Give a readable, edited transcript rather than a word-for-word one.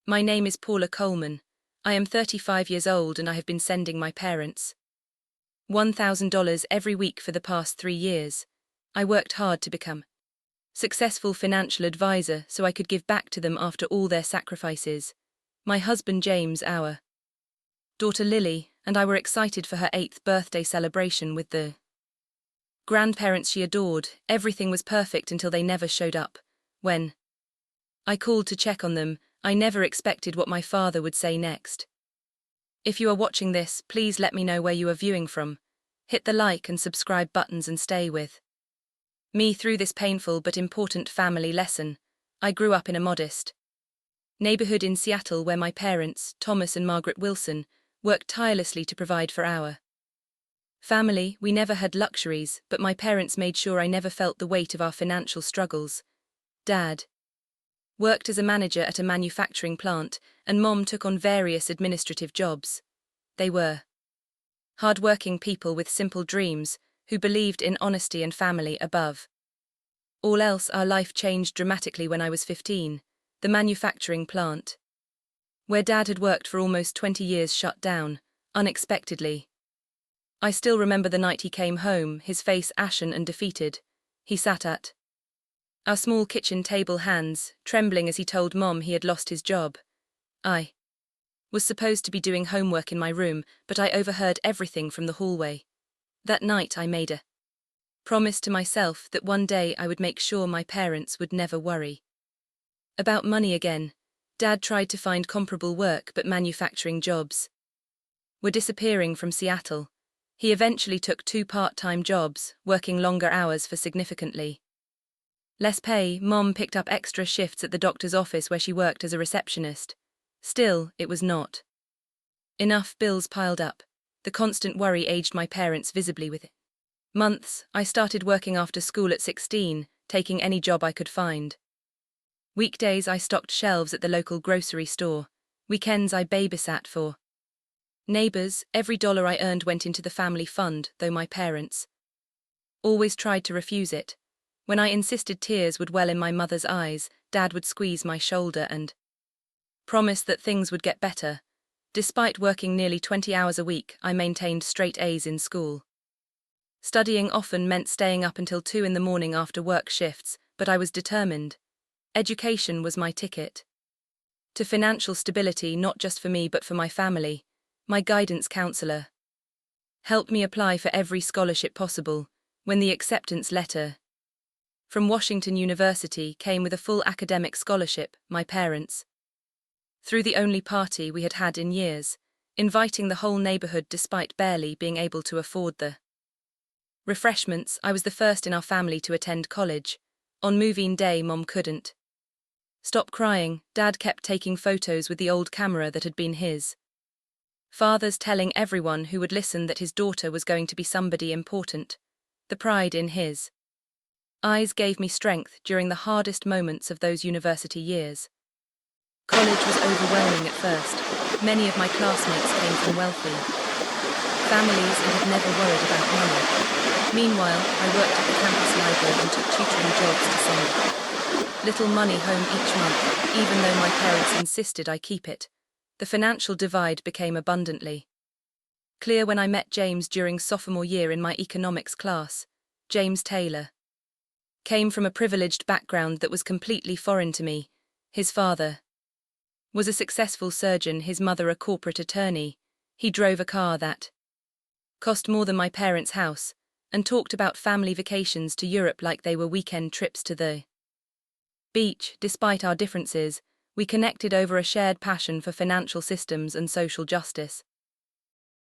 My name is Paula Coleman. I am 35 years old and I have been sending my parents $1,000 every week for the past 3 years. I worked hard to become successful financial advisor so I could give back to them after all their sacrifices. My husband James, our daughter Lily, and I were excited for her 8th birthday celebration with the grandparents she adored. Everything was perfect until they never showed up. When I called to check on them, I never expected what my father would say next. If you are watching this, please let me know where you are viewing from. Hit the like and subscribe buttons and stay with me through this painful but important family lesson. I grew up in a modest neighborhood in Seattle where my parents, Thomas and Margaret Wilson, worked tirelessly to provide for our family. We never had luxuries, but my parents made sure I never felt the weight of our financial struggles. Dad worked as a manager at a manufacturing plant, and Mom took on various administrative jobs. They were hard-working people with simple dreams, who believed in honesty and family above all else. Our life changed dramatically when I was 15. The manufacturing plant, where Dad had worked for almost 20 years, shut down, unexpectedly. I still remember the night he came home, his face ashen and defeated. He sat at our small kitchen table, hands trembling as he told Mom he had lost his job. I was supposed to be doing homework in my room, but I overheard everything from the hallway. That night I made a promise to myself that one day I would make sure my parents would never worry about money again. Dad tried to find comparable work, but manufacturing jobs were disappearing from Seattle. He eventually took 2 part-time jobs, working longer hours for significantly less pay. Mom picked up extra shifts at the doctor's office where she worked as a receptionist. Still, it was not enough. Bills piled up. The constant worry aged my parents visibly with months. I started working after school at 16, taking any job I could find. Weekdays I stocked shelves at the local grocery store. Weekends I babysat for neighbors. Every dollar I earned went into the family fund, though my parents always tried to refuse it. When I insisted, tears would well in my mother's eyes. Dad would squeeze my shoulder and promise that things would get better. Despite working nearly 20 hours a week, I maintained straight A's in school. Studying often meant staying up until 2 in the morning after work shifts, but I was determined. Education was my ticket to financial stability, not just for me but for my family. My guidance counselor helped me apply for every scholarship possible. When the acceptance letter from Washington University came with a full academic scholarship, my parents threw the only party we had had in years, inviting the whole neighborhood despite barely being able to afford the refreshments. I was the first in our family to attend college. On move-in day, Mom couldn't stop crying. Dad kept taking photos with the old camera that had been his father's, telling everyone who would listen that his daughter was going to be somebody important. The pride in his eyes gave me strength during the hardest moments of those university years. College was overwhelming at first. Many of my classmates came from wealthy families and had never worried about money. Meanwhile, I worked at the campus library and took tutoring jobs to send little money home each month, even though my parents insisted I keep it. The financial divide became abundantly clear when I met James during sophomore year in my economics class. James Taylor came from a privileged background that was completely foreign to me. His father was a successful surgeon, his mother a corporate attorney. He drove a car that cost more than my parents' house, and talked about family vacations to Europe like they were weekend trips to the beach. Despite our differences, we connected over a shared passion for financial systems and social justice.